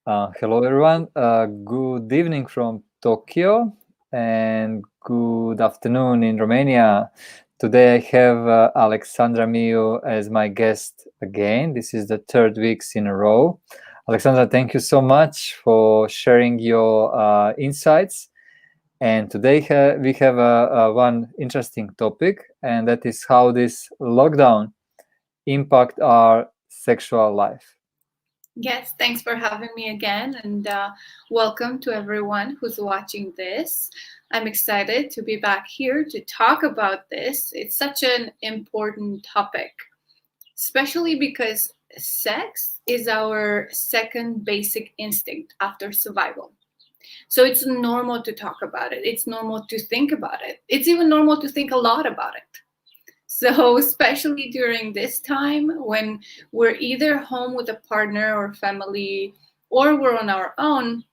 Hello, everyone. Good evening from Tokyo and good afternoon in Romania. Today I have Alexandra Miu as my guest again. This is the third weeks in a row. Alexandra, thank you so much for sharing your insights. And today we have one interesting topic, and that is how this lockdown impact our sexual life. Yes, thanks for having me again, and welcome to everyone who's watching this. I'm excited to be back here to talk about this. It's such an important topic, especially because sex is our second basic instinct after survival. So it's normal to talk about it, it's normal to think about it, it's even normal to think a lot about it. So, especially during this time when we're either home with a partner or family or we're on our own,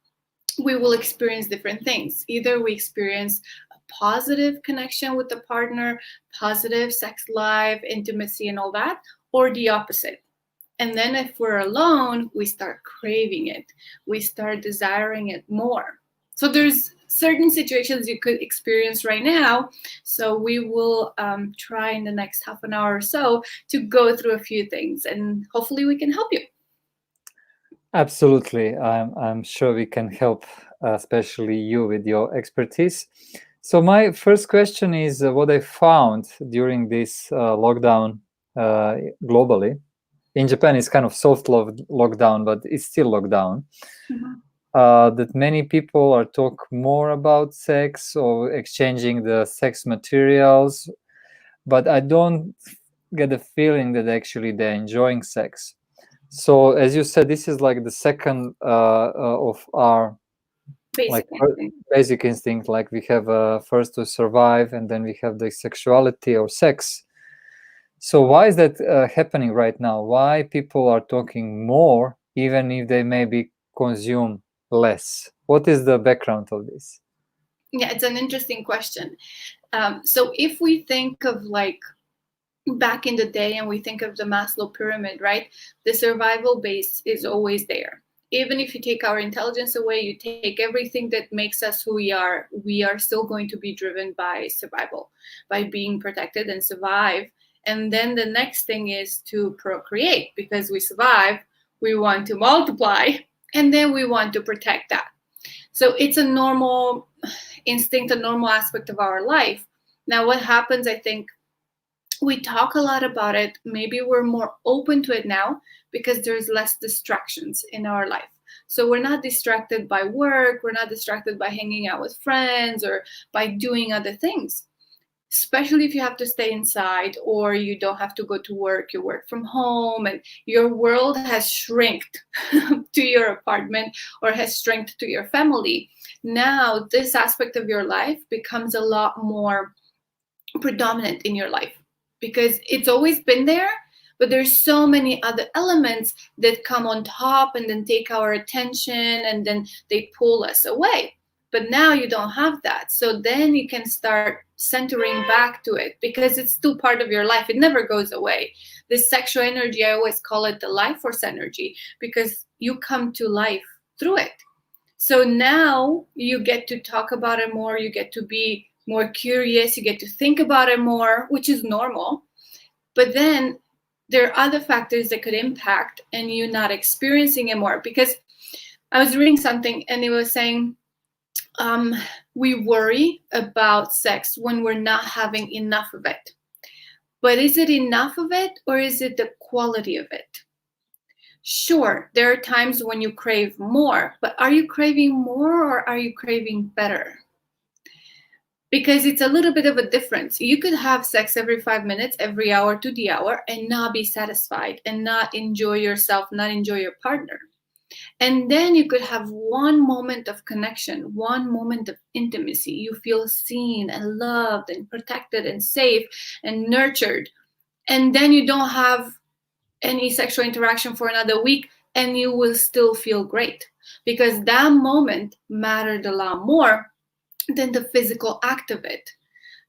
we will experience different things. Either we experience a positive connection with the partner, positive sex life, intimacy, and all that, or the opposite. And then if we're alone, we start craving it, we start desiring it more. So there's certain situations you could experience right now. So we will try in the next half an hour or so to go through a few things, and hopefully we can help you. Absolutely. I'm sure we can help, especially you with your expertise. So my first question is what I found during this lockdown globally. In Japan, it's kind of soft lockdown, but it's still lockdown. Mhm. That many people are talk more about sex or exchanging the sex materials, but I don't get the feeling that actually they're enjoying sex. So as you said, this is like the second of our like Basic instinct. basic instinct. Like we have first to survive, and then we have the sexuality or sex. So why is that happening right now? Why people are talking more, even if they maybe consume less? What is the background of this? Yeah, it's an interesting question. So if we think of like back in the day and we think of the Maslow pyramid, right? The survival base is always there. Even if you take our intelligence away, you take everything that makes us who we are still going to be driven by survival, by being protected and survive. And then the next thing is to procreate because we survive, we want to multiply, and then we want to protect that. So it's a normal instinct, a normal aspect of our life. Now, what happens, I think, we talk a lot about it. Maybe we're more open to it now because there's less distractions in our life. So we're not distracted by work, we're not distracted by hanging out with friends or by doing other things. Especially if you have to stay inside or you don't have to go to work, you work from home and your world has shrinked to your apartment or has shrinked to your family. Now, this aspect of your life becomes a lot more predominant in your life because it's always been there, but there's so many other elements that come on top and then take our attention and then they pull us away. But now you don't have that, so then you can start centering back to it because it's still part of your life. It never goes away. This sexual energy, I always call it the life force energy because you come to life through it. So now you get to talk about it more, you get to be more curious, you get to think about it more, which is normal. But then there are other factors that could impact and you not experiencing it more. Because I was reading something and it was saying we worry about sex when we're not having enough of it. But is it enough of it or is it the quality of it? Sure, there are times when you crave more, but are you craving more or are you craving better? Because it's a little bit of a difference. You could have sex every 5 minutes, every hour to the hour, and not be satisfied and not enjoy yourself, not enjoy your partner. And then you could have one moment of connection, one moment of intimacy. You feel seen and loved and protected and safe and nurtured. And then you don't have any sexual interaction for another week and you will still feel great because that moment mattered a lot more than the physical act of it.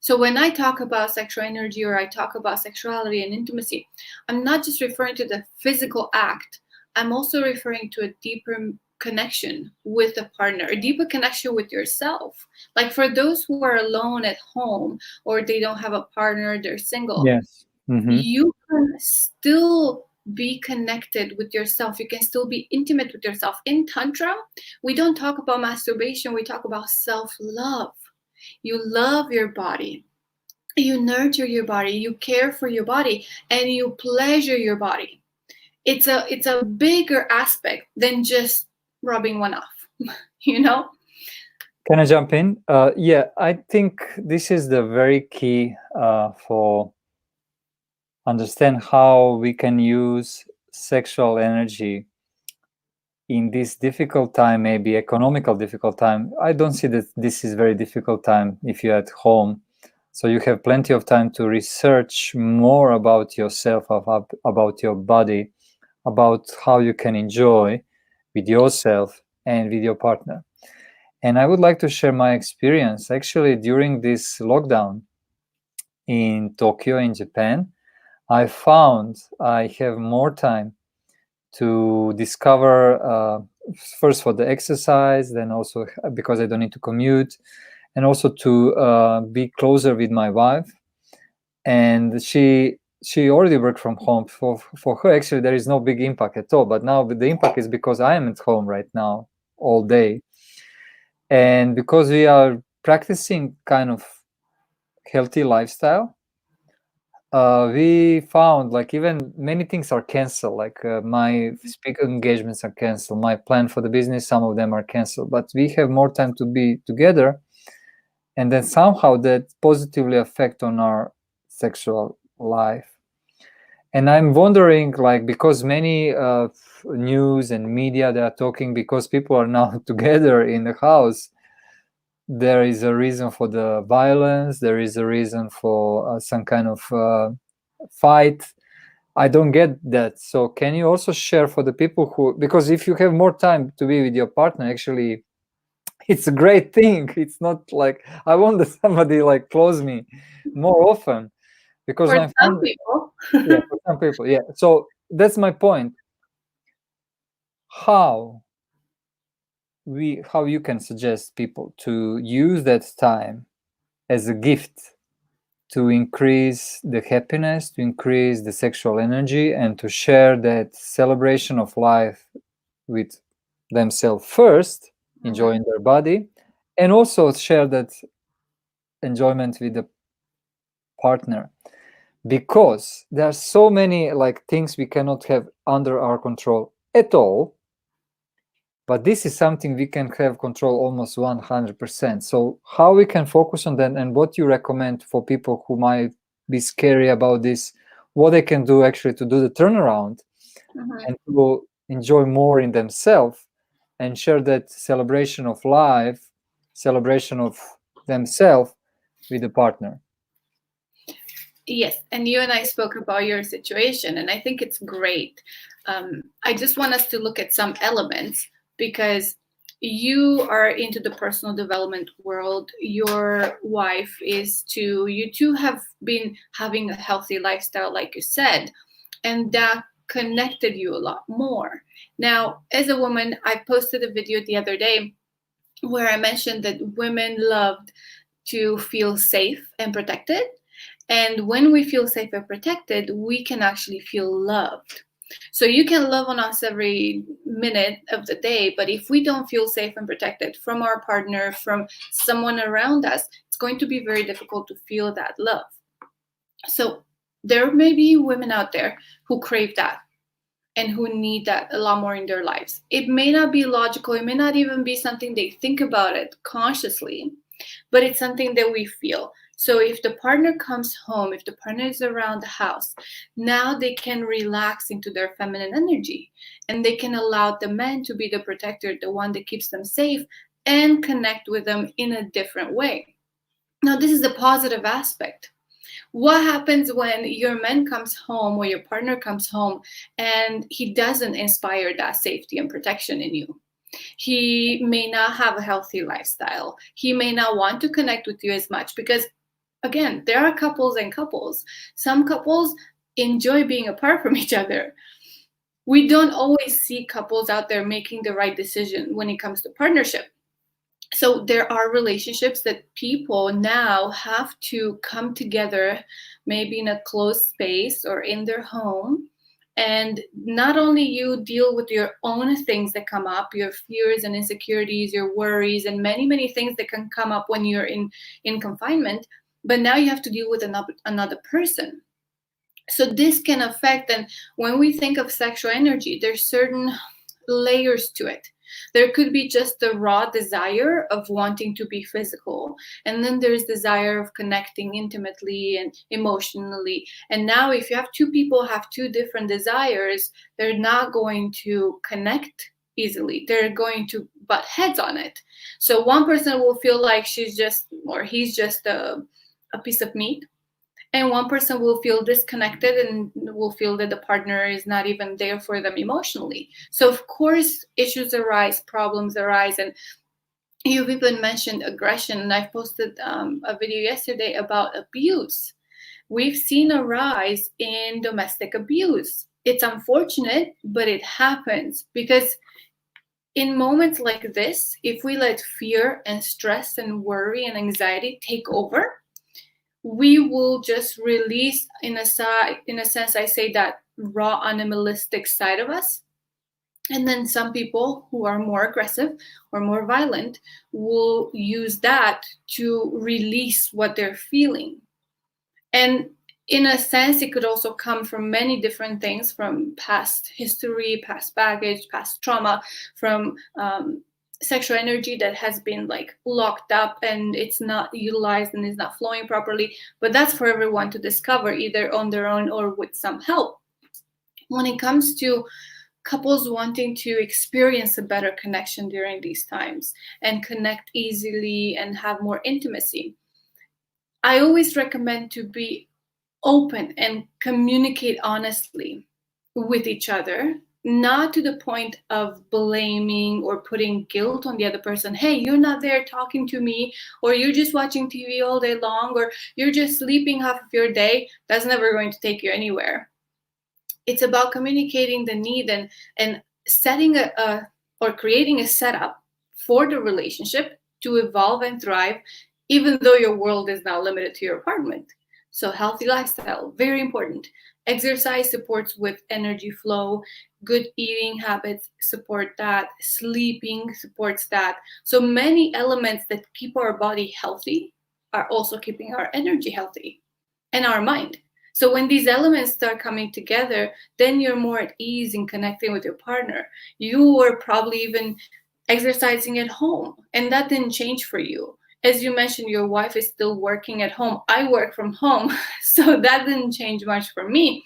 So when I talk about sexual energy or I talk about sexuality and intimacy, I'm not just referring to the physical act. I'm also referring to a deeper connection with a partner, a deeper connection with yourself. Like for those who are alone at home or they don't have a partner, they're single, Yes. Mm-hmm. you can still be connected with yourself. You can still be intimate with yourself. In Tantra, we don't talk about masturbation, we talk about self-love. You love your body, you nurture your body, you care for your body, and you pleasure your body. It's a bigger aspect than just rubbing one off, you know? Can I jump in? Yeah, I think this is the very key for understand how we can use sexual energy in this difficult time, maybe economical difficult time. I don't see that this is very difficult time if you're at home. So you have plenty of time to research more about yourself, about your body, about how you can enjoy with yourself and with your partner. And I would like to share my experience. Actually, during this lockdown in Tokyo, in Japan, I found I have more time to discover, first for the exercise, then also because I don't need to commute, and also to be closer with my wife. And she already worked from home. For her, actually, there is no big impact at all. But now the impact is because I am at home right now all day, and because we are practicing kind of healthy lifestyle, we found like even many things are canceled. Like my speaker engagements are canceled. My plan for the business, some of them are canceled. But we have more time to be together, and then somehow that positively affect on our sexual life. And I'm wondering, like, because many news and media, they are talking because people are now together in the house. There is a reason for the violence. There is a reason for some kind of fight. I don't get that. So can you also share for the people who, because if you have more time to be with your partner, actually, it's a great thing. It's not like I want that somebody like close me more often, because For I some found, people. yeah, for some people, yeah. So that's my point. How how you can suggest people to use that time as a gift to increase the happiness, to increase the sexual energy, and to share that celebration of life with themselves first, enjoying their body, and also share that enjoyment with the partner. Because there are so many like things we cannot have under our control at all, but this is something we can have control almost 100%. So how we can focus on that, and what you recommend for people who might be scary about this, what they can do actually to do the turnaround and to enjoy more in themselves and share that celebration of life, celebration of themselves with the partner. Yes, and you and I spoke about your situation, and I think it's great. I just want us to look at some elements because you are into the personal development world. Your wife is too. You two have been having a healthy lifestyle, like you said, and that connected you a lot more. Now, as a woman, I posted a video the other day where I mentioned that women loved to feel safe and protected. And when we feel safe and protected, we can actually feel loved. So you can love on us every minute of the day, but if we don't feel safe and protected from our partner, from someone around us, it's going to be very difficult to feel that love. So there may be women out there who crave that and who need that a lot more in their lives. It may not be logical, it may not even be something they think about it consciously, but it's something that we feel. So if the partner comes home, if the partner is around the house, now they can relax into their feminine energy and they can allow the man to be the protector, the one that keeps them safe and connect with them in a different way. Now, this is the positive aspect. What happens when your man comes home or your partner comes home and he doesn't inspire that safety and protection in you? He may not have a healthy lifestyle. He may not want to connect with you as much because, again, there are couples and couples. Some couples enjoy being apart from each other. we don't always see couples out there making the right decision when it comes to partnership. So there are relationships that people now have to come together, maybe in a closed space or in their home. And not only you deal with your own things that come up, your fears and insecurities, your worries, and many, many things that can come up when you're in confinement, but now you have to deal with another person. So this can affect, and when we think of sexual energy, there's certain layers to it. There could be just the raw desire of wanting to be physical, and then there's desire of connecting intimately and emotionally. And now if you have two people have two different desires, they're not going to connect easily. They're going to butt heads on it. So one person will feel like she's just, or he's just a piece of meat, and one person will feel disconnected and will feel that the partner is not even there for them emotionally. So of course issues arise, problems arise, and you've even mentioned aggression, and I've posted a video yesterday about abuse. We've seen a rise in domestic abuse. It's unfortunate, but it happens because in moments like this, if we let fear and stress and worry and anxiety take over, we will just release, in a sense, I say that raw animalistic side of us. And then some people who are more aggressive or more violent will use that to release what they're feeling. And in a sense, it could also come from many different things, from past history, past baggage, past trauma, from sexual energy that has been like locked up and it's not utilized and is not flowing properly. But that's for everyone to discover, either on their own or with some help. When it comes to couples wanting to experience a better connection during these times and connect easily and have more intimacy, I always recommend to be open and communicate honestly with each other, not to the point of blaming or putting guilt on the other person. Hey, you're not there talking to me, or you're just watching TV all day long, or you're just sleeping half of your day. That's never going to take you anywhere. It's about communicating the need and setting or creating a setup for the relationship to evolve and thrive, even though your world is now limited to your apartment. So healthy lifestyle, very important. Exercise supports with energy flow. Good eating habits support that. Sleeping supports that. So many elements that keep our body healthy are also keeping our energy healthy and our mind. So when these elements start coming together, then you're more at ease in connecting with your partner. You were probably even exercising at home, and that didn't change for you. As you mentioned, your wife is still working at home. I work from home, so that didn't change much for me.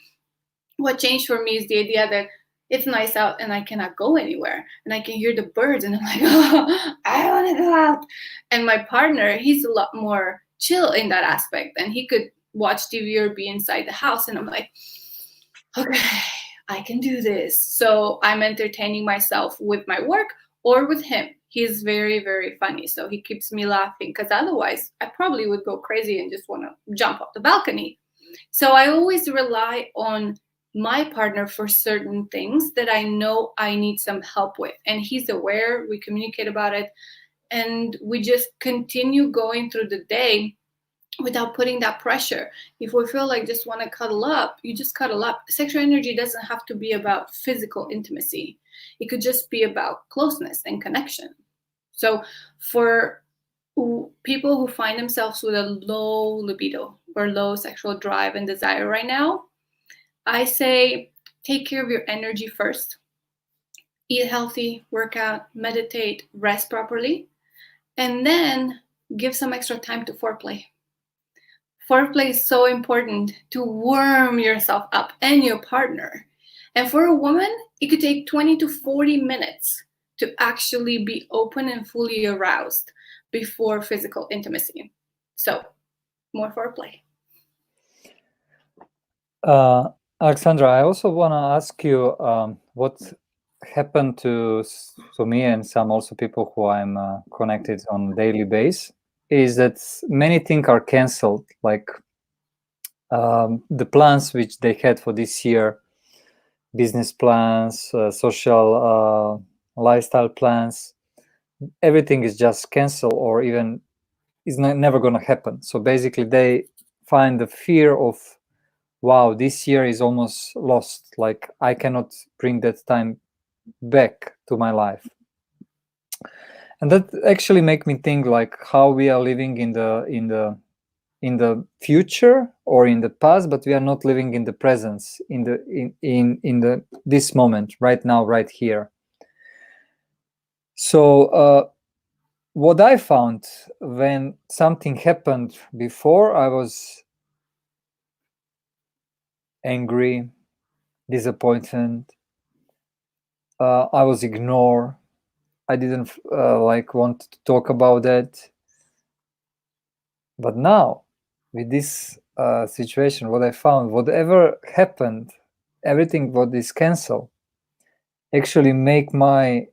What changed for me is the idea that it's nice out and I cannot go anywhere, and I can hear the birds, and I'm like, oh, I want to go out. And my partner, he's a lot more chill in that aspect, and he could watch TV or be inside the house, and I'm like, okay, I can do this. So I'm entertaining myself with my work or with him. He's very, very funny, so he keeps me laughing, because otherwise I probably would go crazy and just want to jump off the balcony. So I always rely on my partner for certain things that I know I need some help with, and he's aware. We communicate about it, and we just continue going through the day without putting that pressure. If we feel like just want to cuddle up, you just cuddle up. Sexual energy doesn't have to be about physical intimacy. It could just be about closeness and connection. So for people who find themselves with a low libido or low sexual drive and desire right now, I say take care of your energy first. Eat healthy, work out, meditate, rest properly, and then give some extra time to foreplay. Foreplay is so important to warm yourself up and your partner. And for a woman, it could take 20 to 40 minutes to actually be open and fully aroused before physical intimacy. So, more foreplay. Alexandra, I also want to ask you what happened to me and some also people who I'm connected on a daily basis is that many things are canceled, like the plans which they had for this year, business plans, social lifestyle plans. Everything is just canceled or even is never going to happen. So basically they find the fear of, wow, this year is almost lost. Like I cannot bring that time back to my life. And that actually make me think like how we are living in the future or in the past, but we are not living in the presence, in the this moment, right now, right here. So what I found when something happened before, I was angry, disappointed, I was ignored, I didn't like want to talk about that. But now with this situation, what I found, whatever happened, everything what is canceled actually make my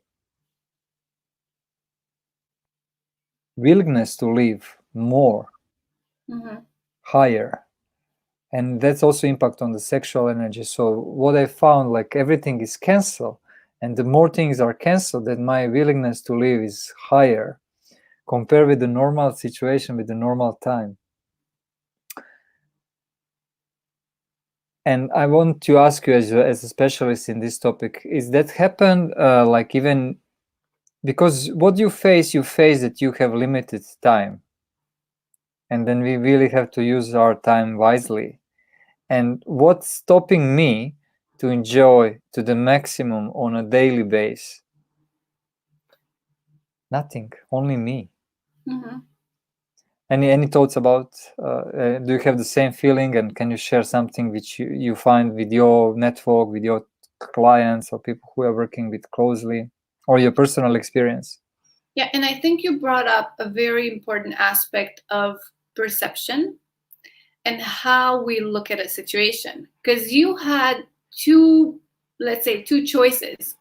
willingness to live more higher. And that's also impact on the sexual energy. So what I found, like everything is canceled, and the more things are canceled, then my willingness to live is higher compared with the normal situation, with the normal time. And I want to ask you, as a specialist in this topic, is that happened like even because what you face that you have limited time, and then we really have to use our time wisely. And what's stopping me to enjoy to the maximum on a daily basis? Nothing, only me. Any thoughts about, do you have the same feeling, and can you share something which you find with your network, with your clients or people who are working with closely, or your personal experience? Yeah, and I think you brought up a very important aspect of perception and how we look at a situation. Because you had let's say, two choices.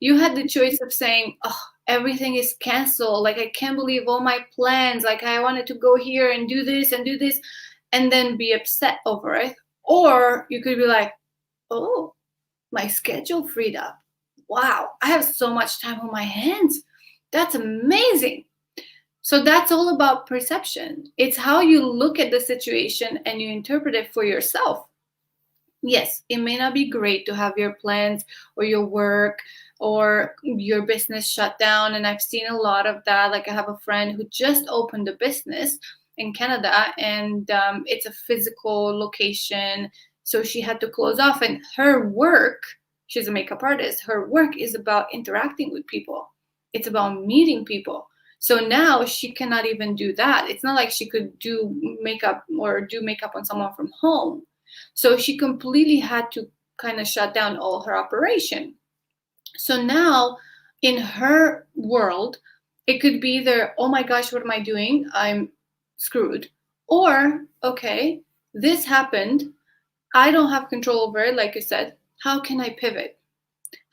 You had the choice of saying, oh, everything is canceled. Like, I can't believe all my plans. Like, I wanted to go here and do this, and then be upset over it. Or you could be like, oh, my schedule freed up. Wow, I have so much time on my hands. That's amazing. So that's all about perception. It's how you look at the situation and you interpret it for yourself. Yes, it may not be great to have your plans or your work or your business shut down. And I've seen a lot of that. Like, I have a friend who just opened a business in Canada, and it's a physical location. So she had to close off. And her work, she's a makeup artist, her work is about interacting with people, it's about meeting people. So now she cannot even do that. It's not like she could do makeup on someone from home. So she completely had to kind of shut down all her operation. So now in her world, it could be either, oh my gosh, what am I doing? I'm screwed. Or, okay, this happened. I don't have control over it, like you said. How can I pivot?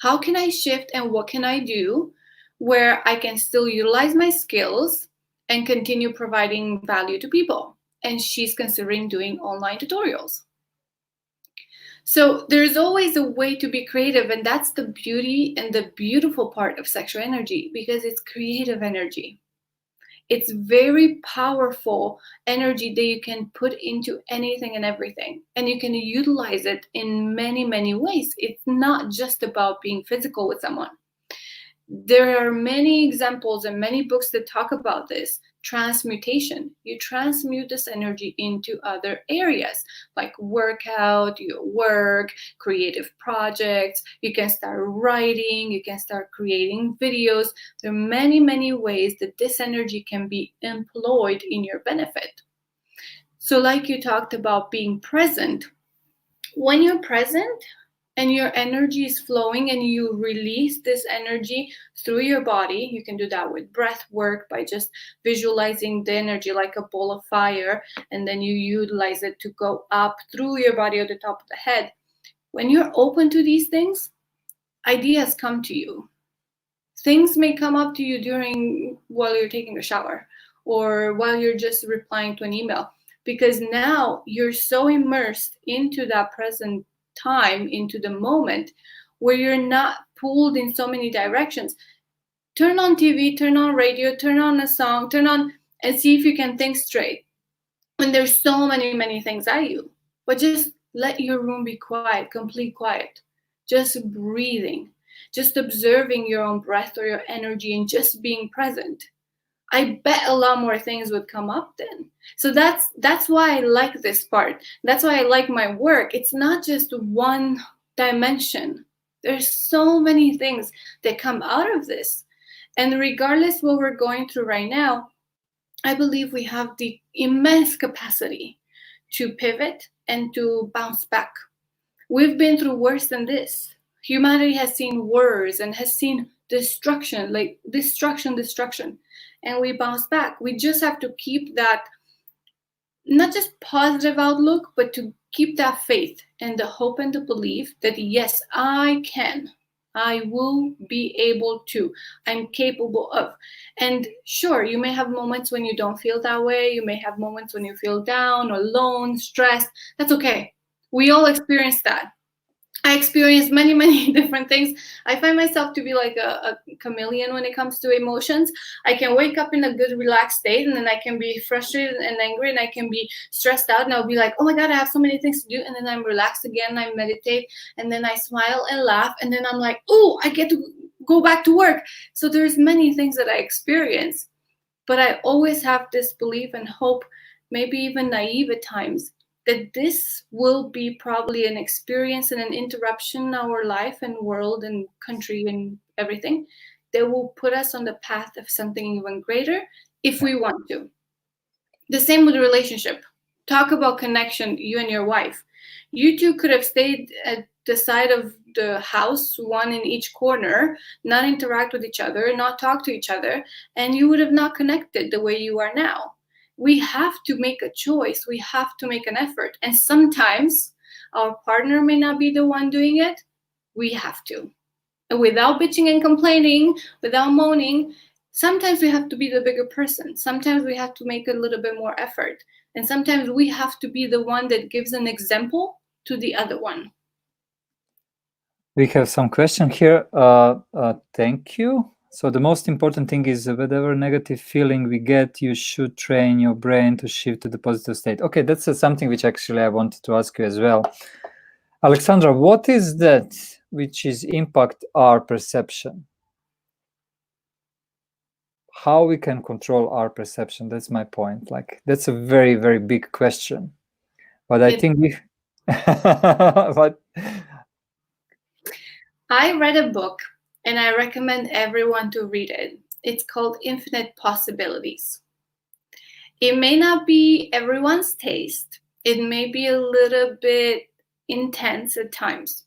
How can I shift, and what can I do where I can still utilize my skills and continue providing value to people? And she's considering doing online tutorials. So there's always a way to be creative, and that's the beauty and the beautiful part of sexual energy, because it's creative energy. It's very powerful energy that you can put into anything and everything, and you can utilize it in many, many ways. It's not just about being physical with someone. There are many examples and many books that talk about this. Transmutation. You transmute this energy into other areas, like workout, your work, creative projects. You can start writing, you can start creating videos. There are many, many ways that this energy can be employed in your benefit. So, like you talked about being present, when you're present, and your energy is flowing and you release this energy through your body. You can do that with breath work by just visualizing the energy like a ball of fire, and then you utilize it to go up through your body at the top of the head. When you're open to these things, ideas come to you. Things may come up to you while you're taking a shower or while you're just replying to an email, because now you're so immersed into that present time into the moment where you're not pulled in so many directions. Turn on TV, turn on radio, turn on a song, turn on and see if you can think straight. And there's so many things at you. But just let your room be quiet, complete quiet. Just breathing, just observing your own breath or your energy and just being present. I bet a lot more things would come up then. So that's why I like this part. That's why I like my work. It's not just one dimension. There's so many things that come out of this. And regardless what we're going through right now, I believe we have the immense capacity to pivot and to bounce back. We've been through worse than this. Humanity has seen wars and has seen destruction, like destruction, and we bounce back. We just have to keep that, not just positive outlook, but to keep that faith and the hope and the belief that yes, I can. I will be able to. I'm capable of. And sure, you may have moments when you don't feel that way. You may have moments when you feel down, alone, stressed. That's okay. We all experience that. I experience many different things. I find myself to be like a chameleon when it comes to emotions. I can wake up in a good, relaxed state, and then I can be frustrated and angry, and I can be stressed out, and I'll be like, oh my God, I have so many things to do. And then I'm relaxed again, I meditate, and then I smile and laugh, and then I'm like, oh, I get to go back to work. So there's many things that I experience, but I always have this belief and hope, maybe even naive at times, that this will be probably an experience and an interruption in our life and world and country and everything that will put us on the path of something even greater if we want to. The same with the relationship. Talk about connection, you and your wife. You two could have stayed at the side of the house, one in each corner, not interact with each other, not talk to each other, and you would have not connected the way you are now. We have to make a choice. We have to make an effort. And sometimes our partner may not be the one doing it. We have to. And without bitching and complaining, without moaning, sometimes we have to be the bigger person. Sometimes we have to make a little bit more effort. And sometimes we have to be the one that gives an example to the other one. We have some question here. Thank you. So the most important thing is whatever negative feeling we get, you should train your brain to shift to the positive state. Okay, that's something which actually I wanted to ask you as well. Alexandra, what is that which is impact our perception? How we can control our perception? That's my point. Like, that's a very big question. But I think we... but... I read a book, and I recommend everyone to read it. It's called Infinite Possibilities. It may not be everyone's taste. It may be a little bit intense at times.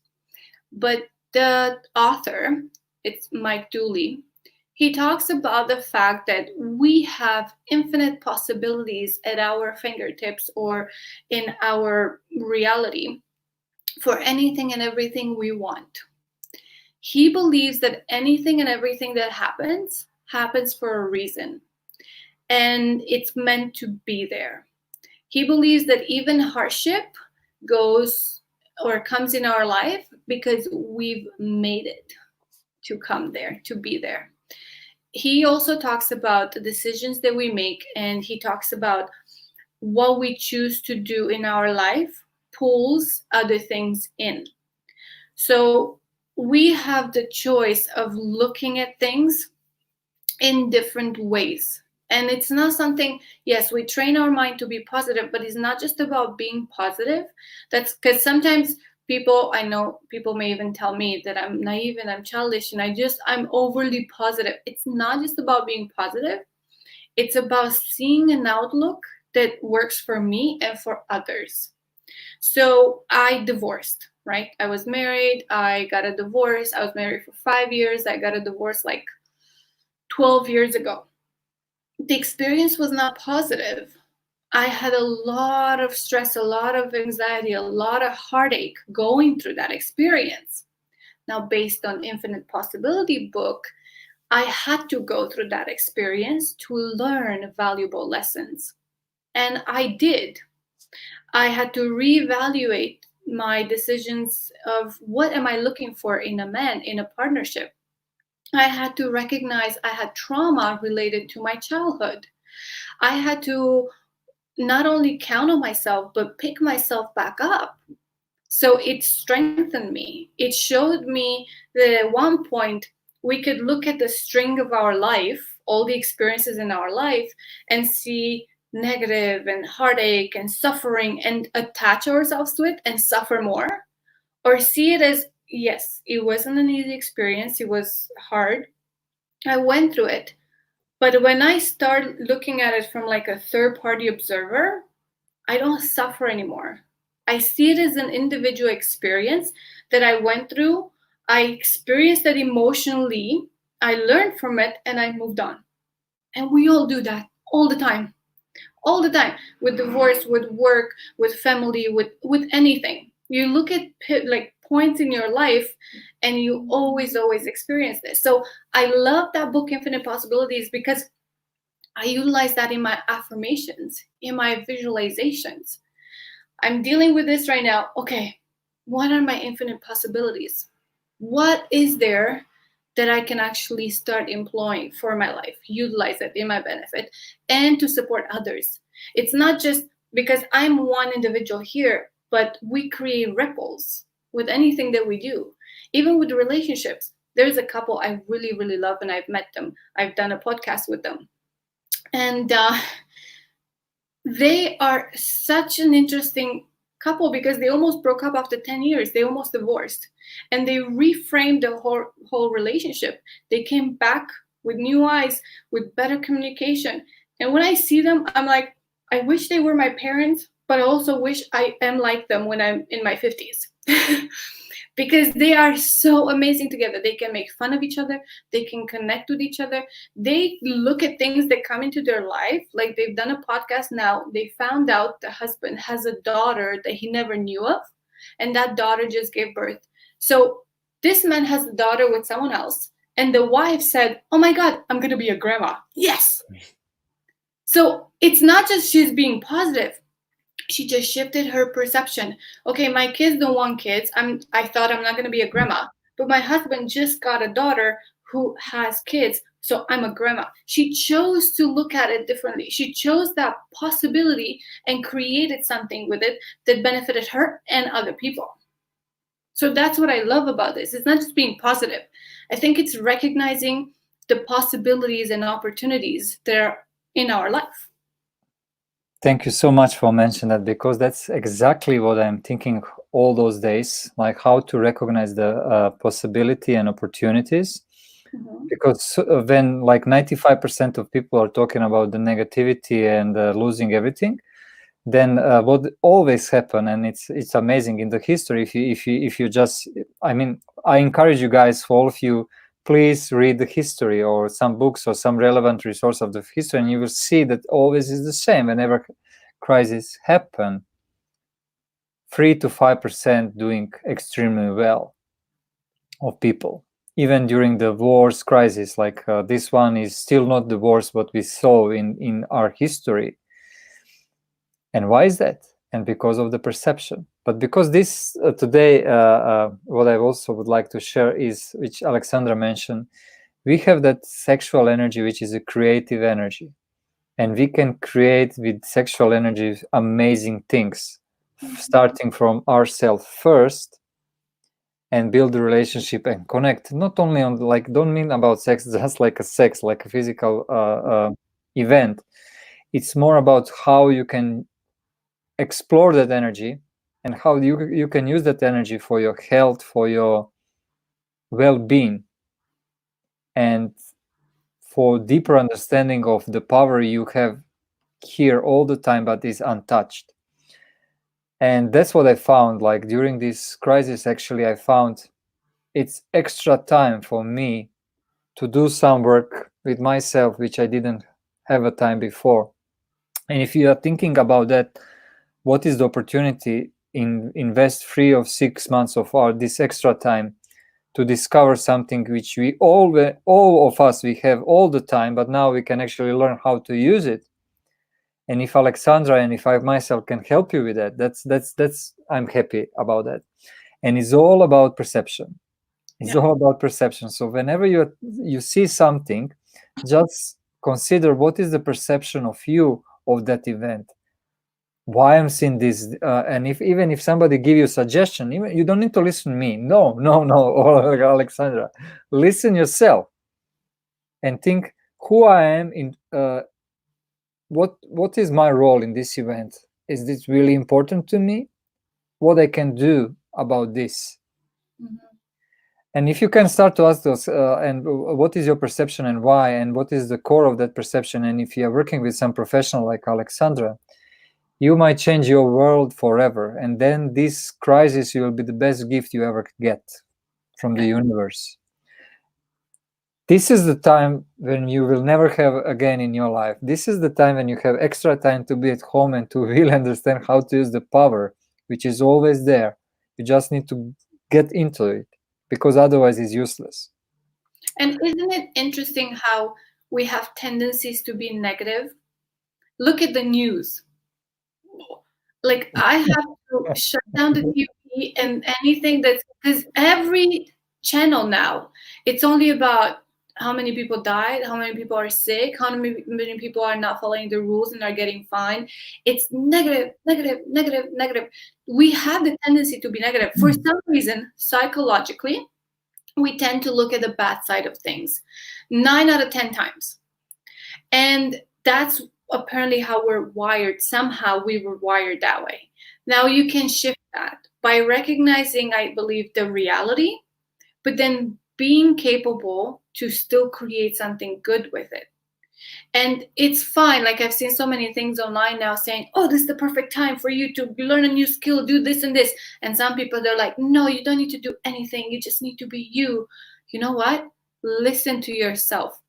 But the author, it's Mike Dooley, he talks about the fact that we have infinite possibilities at our fingertips or in our reality for anything and everything we want. He believes that anything and everything that happens for a reason, and it's meant to be there. He believes that even hardship goes or comes in our life because we've made it to come there, to be there. He also talks about the decisions that we make, and he talks about what we choose to do in our life pulls other things in. So we have the choice of looking at things in different ways. And it's not something, yes, we train our mind to be positive, but it's not just about being positive. That's because sometimes I know people may even tell me that I'm naive and I'm childish and I'm overly positive. It's not just about being positive. It's about seeing an outlook that works for me and for others. So I divorced, right? I was married. I got a divorce. I was married for 5 years. I got a divorce like 12 years ago. The experience was not positive. I had a lot of stress, a lot of anxiety, a lot of heartache going through that experience. Now, based on Infinite Possibility book, I had to go through that experience to learn valuable lessons. And I did. I had to reevaluate my decisions of what am I looking for in a man, in a partnership. I had to recognize I had trauma related to my childhood. I had to not only count on myself, but pick myself back up. So it strengthened me. It showed me that at one point we could look at the string of our life, all the experiences in our life, and see negative and heartache and suffering and attach ourselves to it and suffer more. Or see it as, yes, it wasn't an easy experience, it was hard. I went through it. But when I start looking at it from like a third party observer, I don't suffer anymore. I see it as an individual experience that I went through. I experienced it emotionally. I learned from it and I moved on. And we all do that all the time. All the time, with divorce, with work, with family, with anything. You look at like points in your life and you always experience this. So I love that book, Infinite Possibilities, because I utilize that in my affirmations, in my visualizations. I'm dealing with this right now. Okay, what are my infinite possibilities? What is there that I can actually start employing for my life, utilize it in my benefit, and to support others? It's not just because I'm one individual here, but we create ripples with anything that we do. Even with relationships, there's a couple I really love and I've met them. I've done a podcast with them. And they are such an interesting couple because they almost broke up after 10 years. They almost divorced. And they reframed the whole relationship. They came back with new eyes, with better communication. And when I see them, I'm like, I wish they were my parents, but I also wish I am like them when I'm in my 50s. Because they are so amazing together. They can make fun of each other. They can connect with each other. They look at things that come into their life. Like they've done a podcast now. They found out the husband has a daughter that he never knew of. And that daughter just gave birth. So this man has a daughter with someone else. And the wife said, oh my God, I'm going to be a grandma. Yes. So it's not just she's being positive. She just shifted her perception. Okay, my kids don't want kids. I thought I'm not going to be a grandma, but my husband just got a daughter who has kids, so I'm a grandma. She chose to look at it differently. She chose that possibility and created something with it that benefited her and other people. So that's what I love about this. It's not just being positive. I think it's recognizing the possibilities and opportunities that are in our life. Thank you so much for mentioning that, because that's exactly what I'm thinking all those days, like how to recognize the possibility and opportunities. Mm-hmm. Because when like 95% of people are talking about the negativity and losing everything, then what always happen, and it's amazing in the history, if you just, I mean, I encourage you guys, for all of you, please read the history or some books or some relevant resource of the history, and you will see that always is the same. Whenever crises happen, 3 to 5% doing extremely well of people. Even during the wars crisis, like this one is still not the worst what we saw in our history. And why is that? And because of the perception. But because this today, what I also would like to share is, which Alexandra mentioned, we have that sexual energy, which is a creative energy. And we can create with sexual energy amazing things, starting from ourselves first, and build the relationship and connect. Not only on, like, don't mean about sex just like a sex, like a physical event. It's more about how you can explore that energy and how you can use that energy for your health, for your well-being, and for deeper understanding of the power you have here all the time but is untouched. And that's what I found, like during this crisis. Actually, I found it's extra time for me to do some work with myself, which I didn't have a time before. And if you are thinking about that, what is the opportunity? Invest 3 or 6 months of this extra time to discover something which we all of us, we have all the time, but now we can actually learn how to use it. And if Alexandra and if I myself can help you with that, that's I'm happy about that. And it's all about perception. It's all about perception. So whenever you see something, just consider what is the perception of you of that event. Why I'm seeing this, and even if somebody give you a suggestion, even you don't need to listen to me. No, or Alexandra, listen yourself and think who I am in. What is my role in this event? Is this really important to me? What I can do about this? And if you can start to ask those, and what is your perception and why, and what is the core of that perception, and if you are working with some professional like Alexandra, you might change your world forever. And then this crisis will be the best gift you ever get from the universe. This is the time when you will never have again in your life. This is the time when you have extra time to be at home and to really understand how to use the power, which is always there. You just need to get into it, because otherwise it's useless. And isn't it interesting how we have tendencies to be negative? Look at the news. Like, I have to shut down the TV and anything that's, because every channel now, it's only about how many people died, how many people are sick, how many people are not following the rules and are getting fined. It's negative, negative, negative, negative. We have the tendency to be negative. For some reason, psychologically, we tend to look at the bad side of things 9 out of 10 times. And that's apparently how we're wired. Somehow we were wired that way. Now you can shift that by recognizing, I believe, the reality, but then being capable to still create something good with it. And it's fine. Like, I've seen so many things online now saying, oh, this is the perfect time for you to learn a new skill, do this and this. And some people, they're like, no, you don't need to do anything. You just need to be you. You know what? Listen to yourself.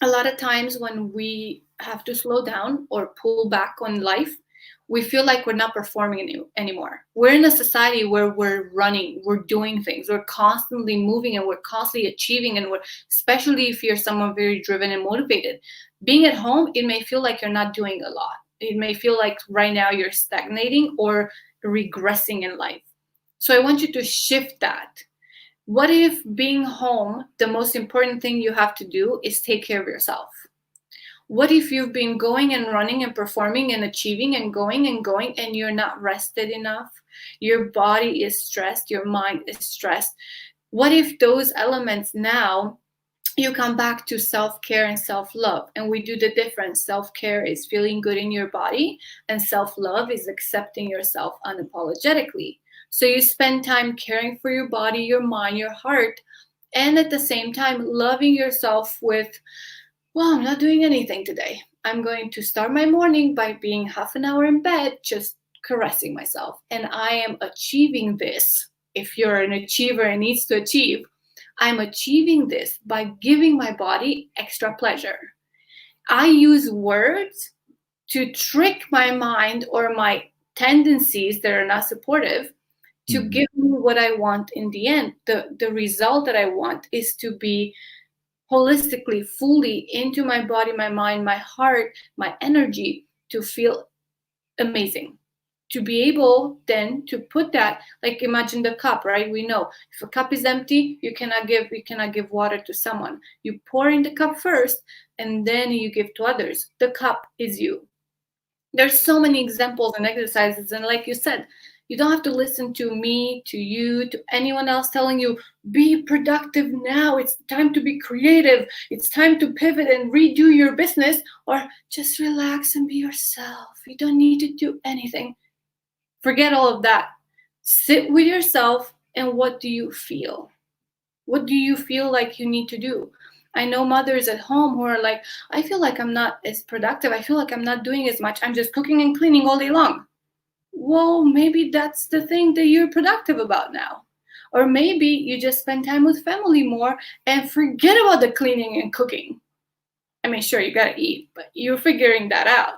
A lot of times when we have to slow down or pull back on life, we feel like we're not performing anymore. We're in a society where we're running, we're doing things, we're constantly moving, and we're constantly achieving. And especially if you're someone very driven and motivated, being at home, it may feel like you're not doing a lot. It may feel like right now you're stagnating or regressing in life. So I want you to shift that. What if being home, the most important thing you have to do is take care of yourself? What if you've been going and running and performing and achieving and going and you're not rested enough? Your body is stressed, your mind is stressed. What if those elements now, you come back to self-care and self-love, and we do the difference? Self-care is feeling good in your body, and self-love is accepting yourself unapologetically. So you spend time caring for your body, your mind, your heart, and at the same time loving yourself with, well, I'm not doing anything today. I'm going to start my morning by being half an hour in bed, just caressing myself. And I am achieving this. If you're an achiever and needs to achieve, I'm achieving this by giving my body extra pleasure. I use words to trick my mind or my tendencies that are not supportive to give me what I want in the end. The result that I want is to be holistically, fully into my body, my mind, my heart, my energy, to feel amazing. To be able then to put that, like, imagine the cup, right? We know if a cup is empty, you cannot give water to someone. You pour in the cup first and then you give to others. The cup is you. There's so many examples and exercises, and like you said, you don't have to listen to me, to you, to anyone else telling you, be productive now. It's time to be creative. It's time to pivot and redo your business, or just relax and be yourself. You don't need to do anything. Forget all of that. Sit with yourself, and what do you feel? What do you feel like you need to do? I know mothers at home who are like, I feel like I'm not as productive. I feel like I'm not doing as much. I'm just cooking and cleaning all day long. Well, maybe that's the thing that you're productive about now. Or maybe you just spend time with family more and forget about the cleaning and cooking. I mean, sure, you gotta eat, but you're figuring that out.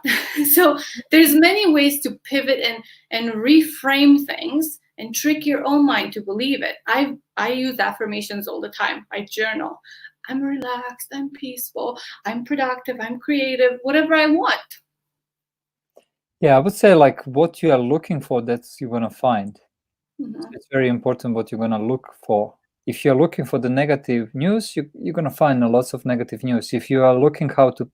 So there's many ways to pivot and reframe things and trick your own mind to believe it. I use affirmations all the time. I journal. I'm relaxed, I'm peaceful, I'm productive, I'm creative, whatever I want. Yeah, I would say like what you are looking for, that's you're gonna find. Mm-hmm. So it's very important what you're gonna look for. If you're looking for the negative news, you're gonna find lots of negative news. If you are looking how to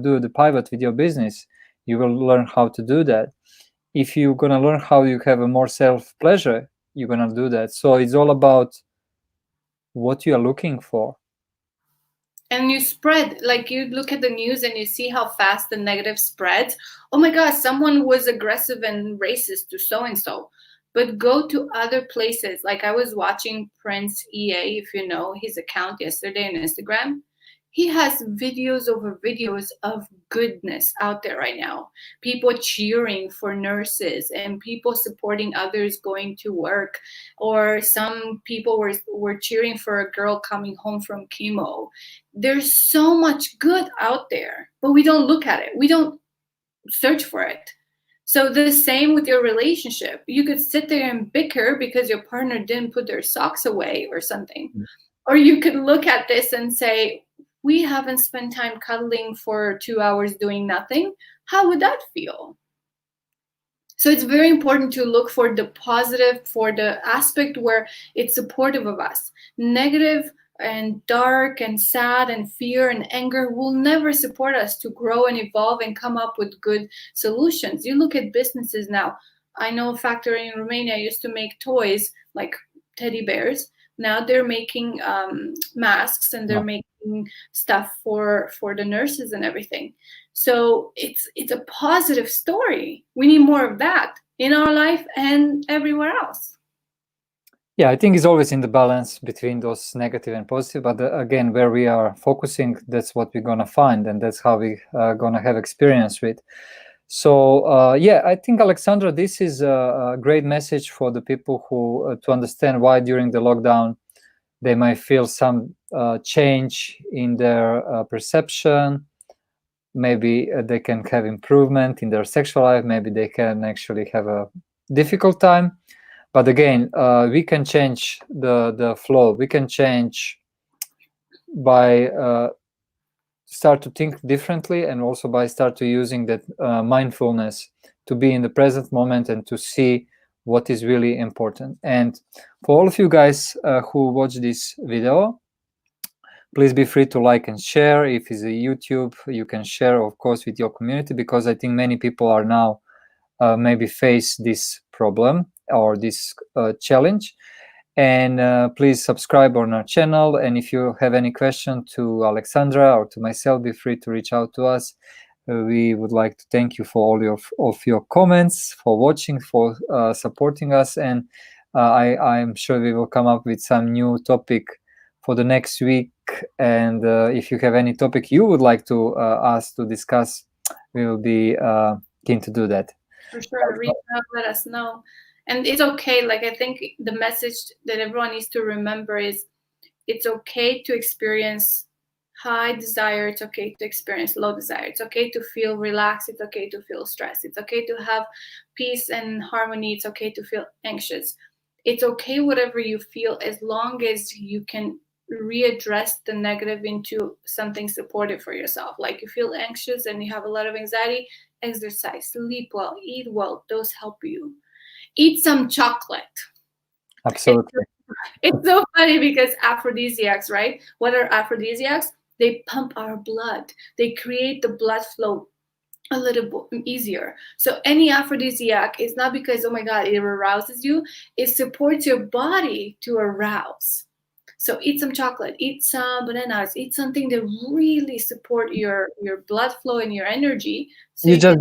do the pivot with your business, you will learn how to do that. If you're gonna learn how you have a more self pleasure, you're gonna do that. So it's all about what you are looking for. And you spread, like you look at the news and you see how fast the negative spreads. Oh my god, someone was aggressive and racist to so and so. But go to other places. Like I was watching Prince EA, if you know his account, yesterday on Instagram. He has videos over videos of goodness out there right now. People cheering for nurses and people supporting others going to work, or some people were cheering for a girl coming home from chemo. There's so much good out there, but we don't look at it. We don't search for it. So the same with your relationship. You could sit there and bicker because your partner didn't put their socks away or something. Or you could look at this and say, we haven't spent time cuddling for 2 hours doing nothing. How would that feel? So it's very important to look for the positive, for the aspect where it's supportive of us. Negative and dark and sad and fear and anger will never support us to grow and evolve and come up with good solutions. You look at businesses now. I know a factory in Romania used to make toys like teddy bears. Now they're making masks, and they're making stuff for the nurses and everything. So it's a positive story. We need more of that in our life and everywhere else. Yeah, I think it's always in the balance between those negative and positive. But again, where we are focusing, that's what we're gonna find, and that's how we gonna have experience with. So yeah, I think, Alexandra, this is a great message for the people who to understand why during the lockdown they might feel some change in their perception. Maybe they can have improvement in their sexual life. Maybe they can actually have a difficult time. But again, we can change the flow. We can change by start to think differently, and also by start to using that mindfulness to be in the present moment and to see what is really important. And for all of you guys who watch this video, please be free to like and share. If it's a YouTube, you can share, of course, with your community, because I think many people are now maybe face this problem or this challenge. And please subscribe on our channel. And if you have any question to Alexandra or to myself, be free to reach out to us. We would like to thank you for all of your comments, for watching, for supporting us. And I'm sure we will come up with some new topic for the next week. And if you have any topic you would like to us to discuss, we will be keen to do that. For sure, reach out, let us know. And it's okay. Like, I think the message that everyone needs to remember is it's okay to experience high desire. It's okay to experience low desire. It's okay to feel relaxed. It's okay to feel stressed. It's okay to have peace and harmony. It's okay to feel anxious. It's okay whatever you feel, as long as you can readdress the negative into something supportive for yourself. Like, you feel anxious and you have a lot of anxiety, exercise, sleep well, eat well. Those help you. Eat some chocolate. Absolutely. It's so funny because aphrodisiacs, right? What are aphrodisiacs? They pump our blood. They create the blood flow a little bit easier. So any aphrodisiac is not because, oh my God, it arouses you. It supports your body to arouse. So eat some chocolate, eat some bananas, eat something that really support your blood flow and your energy. So you just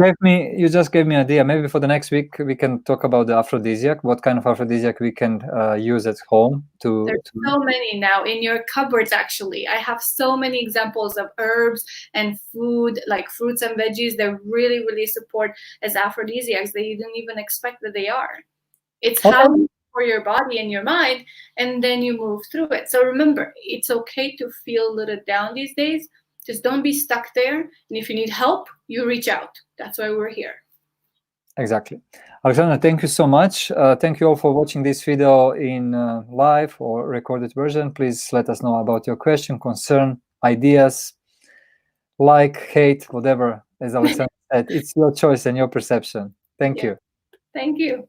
gave me an idea. Maybe for the next week we can talk about the aphrodisiac. What kind of aphrodisiac we can use at home to. There's so many now in your cupboards. Actually, I have so many examples of herbs and food, like fruits and veggies, that really, really support as aphrodisiacs that you didn't even expect that they are. It's how for your body and your mind, and then you move through it. So remember, it's okay to feel a little down these days. Just don't be stuck there. And if you need help, you reach out. That's why we're here. Exactly. Alexandra, thank you so much. Thank you all for watching this video in live or recorded version. Please let us know about your question, concern, ideas, like, hate, whatever. as Alexandra said, it's your choice and your perception. Thank Yeah. you. Thank you.